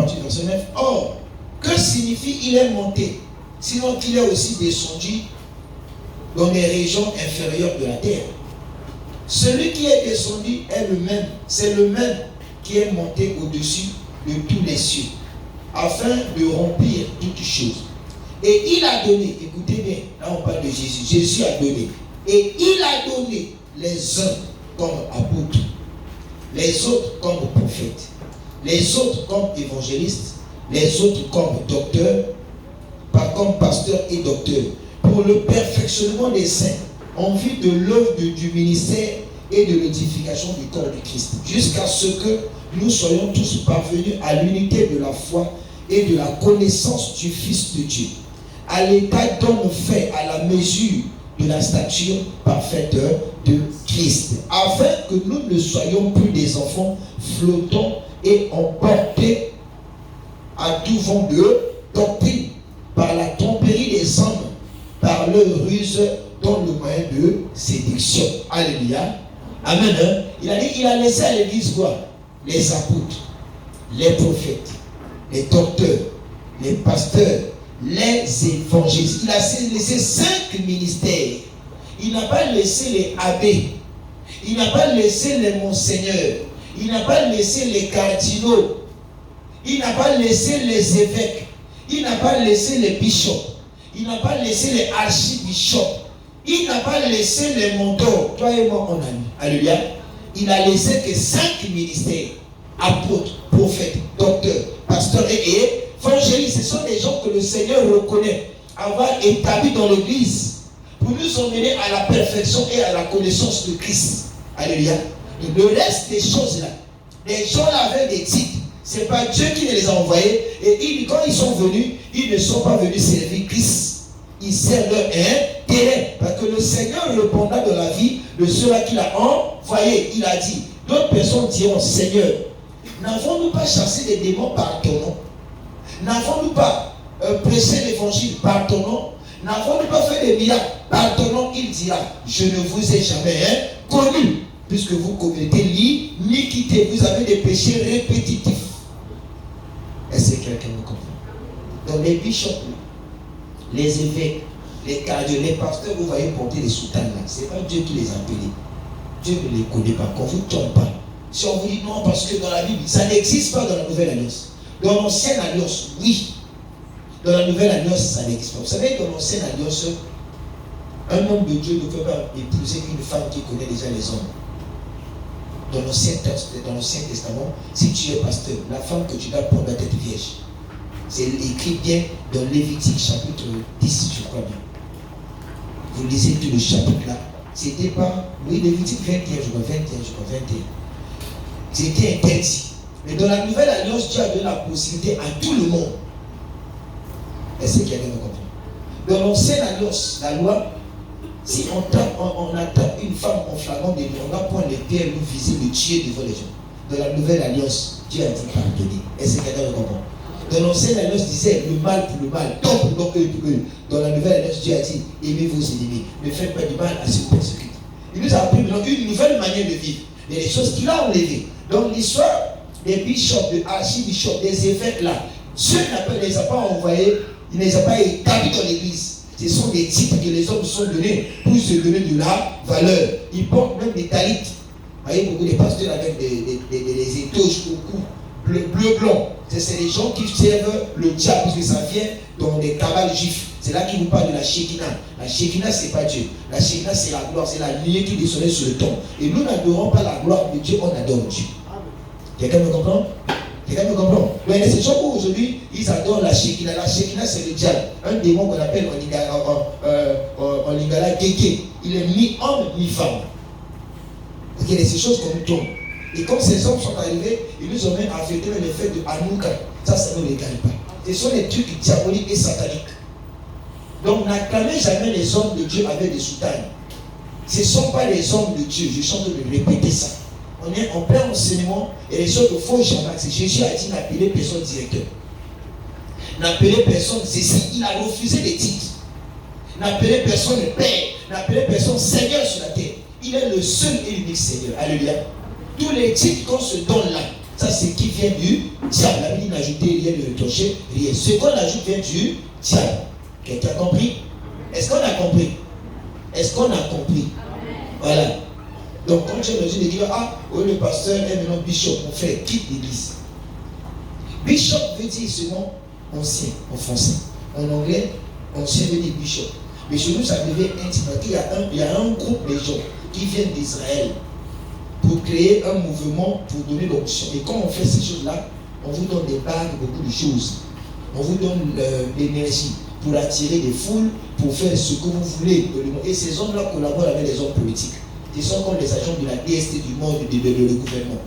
partir du verset 9. Or, que signifie il est monté, sinon qu'il est aussi descendu dans les régions inférieures de la terre? Celui qui est descendu est le même, c'est le même qui est monté au-dessus de tous les cieux, afin de remplir toutes choses. Et il a donné, écoutez bien, là on parle de Jésus, Jésus a donné, et il a donné les uns comme apôtres, les autres comme prophètes, les autres comme évangélistes, les autres comme docteurs, pas comme pasteurs et docteurs, pour le perfectionnement des saints, en vue de l'œuvre du ministère et de l'édification du corps de Christ, jusqu'à ce que nous soyons tous parvenus à l'unité de la foi et de la connaissance du Fils de Dieu, à l'état d'homme fait à la mesure de la stature parfaite de Christ, afin que nous ne soyons plus des enfants flottants et emportés à tout vent de doctrine, par la tromperie des hommes, par leur ruse dans le moyen de séduction. Alléluia. Amen. Il a dit, il a laissé à l'église quoi? Les apôtres, les prophètes, les docteurs, les pasteurs, les évangélistes. Il a laissé 5 ministères. Il n'a pas laissé les abbés. Il n'a pas laissé les monseigneurs. Il n'a pas laissé les cardinaux. Il n'a pas laissé les évêques. Il n'a pas laissé les bishops. Il n'a pas laissé les archibishops. Il n'a pas laissé les mentors. Toi et moi, on a mis. Alléluia. Il a laissé que 5 ministères. Apôtres, prophètes, docteurs, pasteurs et évangélistes. Ce sont des gens que le Seigneur reconnaît avoir établis dans l'église pour nous emmener à la perfection et à la connaissance de Christ. Alléluia. Et le reste des choses là, les gens là avaient des titres. Ce n'est pas Dieu qui les a envoyés. Et quand ils sont venus, ils ne sont pas venus servir Christ. Ils servent leur intérêt. Parce que le Seigneur répondra de la vie de ceux-là qu'il a envoyés. Il a dit, d'autres personnes diront, Seigneur, n'avons-nous pas chassé des démons par ton nom? N'avons-nous pas prêché l'évangile par ton nom? N'avons-nous pas fait des miracles par ton nom? Il dira, je ne vous ai jamais connu, puisque vous commettez l'iniquité. Vous avez des péchés répétitifs. Est-ce que quelqu'un me comprend? Donc les bishops, les évêques, les cardinaux, les pasteurs, vous voyez porter les soutanes là. Ce n'est pas Dieu qui les a appelés. Dieu ne les connaît pas. Qu'on ne vous trompe pas. Si on vous dit non, parce que dans la Bible, ça n'existe pas dans la Nouvelle Alliance. Dans l'Ancienne Alliance, oui. Dans la Nouvelle Alliance, ça n'existe pas. Vous savez, dans l'Ancienne Alliance, un homme de Dieu ne peut pas épouser une femme qui connaît déjà les hommes. Dans l'Ancien Testament, si tu es pasteur, la femme que tu dois prendre doit être vierge. C'est écrit bien dans Lévitique chapitre 10, je crois bien. Vous lisez tout le chapitre là. C'était pas, oui, Lévitique 21, je crois 21. C'était interdit. Mais dans la Nouvelle Alliance, Dieu a donné la possibilité à tout le monde. Est-ce qu'il y a quelqu'un qui comprend? Dans l'Ancienne Alliance, la loi, si on attrape une femme en flagrant délit, on va prendre les pierres, nous viser, le tuer devant les gens. Dans la Nouvelle Alliance, Dieu a dit pardonner. Est-ce que quelqu'un comprend? Dans l'Ancienne Alliance, disait le mal pour le mal, donc pour eux. Dans la Nouvelle Alliance, Dieu a dit aimez vos ennemis, ne faites pas du mal à ceux qui persécutent. Il nous a appris une nouvelle manière de vivre. Il y a des choses qu'il a enlevées. Donc l'histoire des bishops, des archibishops, des évêques là, Dieu ne les a pas envoyés, il ne les a pas établis dans l'église. Ce sont des titres que les hommes se sont donnés pour se donner de la valeur. Ils portent même des talites. Vous voyez beaucoup de pasteurs avec des étoges au cou, bleu blanc. C'est les gens qui servent le diable parce que ça vient dans des cabales juifs. C'est là qu'il vous parle de la Shekinah. La Shekinah, ce n'est pas Dieu. La Shekinah, c'est la gloire, c'est la lumière qui descendait sur le temps. Et nous n'adorons pas la gloire de Dieu, on adore Dieu. Quelqu'un me comprend? Quelqu'un me comprend? Mais ces gens où aujourd'hui, ils adorent la Shekinah. La Shekinah, c'est le diable. Un démon qu'on appelle en lingala Geke. Il est mi-homme, mi-femme. Donc il y a ces choses qu'on nous tombe. Et quand ces hommes sont arrivés, ils nous ont même affecté le fait de Hanouka. Ça ne nous regarde pas. Ce sont des trucs diaboliques et sataniques. Donc n'acclamez jamais les hommes de Dieu avec des soutanes. Ce ne sont pas les hommes de Dieu. Je suis en train de répéter ça. On est en plein enseignement et les choses ne font jamais. Jésus a dit n'appelez personne directeur. N'appelez personne ceci. Il a refusé les titres. N'appelez personne Père. N'appelez personne Seigneur sur la terre. Il est le seul et l'unique Seigneur. Alléluia. Tous les titres qu'on se donne là, ça c'est qui vient du diable. La Bible n'a ajouté déclencher rien. Ce qu'on ajoute vient du diable. Quelqu'un a compris? Est-ce qu'on a compris? Est-ce qu'on a compris? Voilà. Donc quand tu es dans une église, ah, oui, le pasteur est maintenant bishop, mon frère, quitte l'église. Bishop veut dire seulement ancien en français. En anglais, ancien veut dire bishop. Mais chez nous, ça devient intime. Il y a un groupe de gens qui viennent d'Israël pour créer un mouvement, pour donner l'option. Et quand on fait ces choses-là, on vous donne des bagues, beaucoup de choses. On vous donne l'énergie pour attirer des foules, pour faire ce que vous voulez. Et ces hommes-là collaborent avec les hommes politiques. Ils sont comme les agents de la DST du monde, du gouvernement.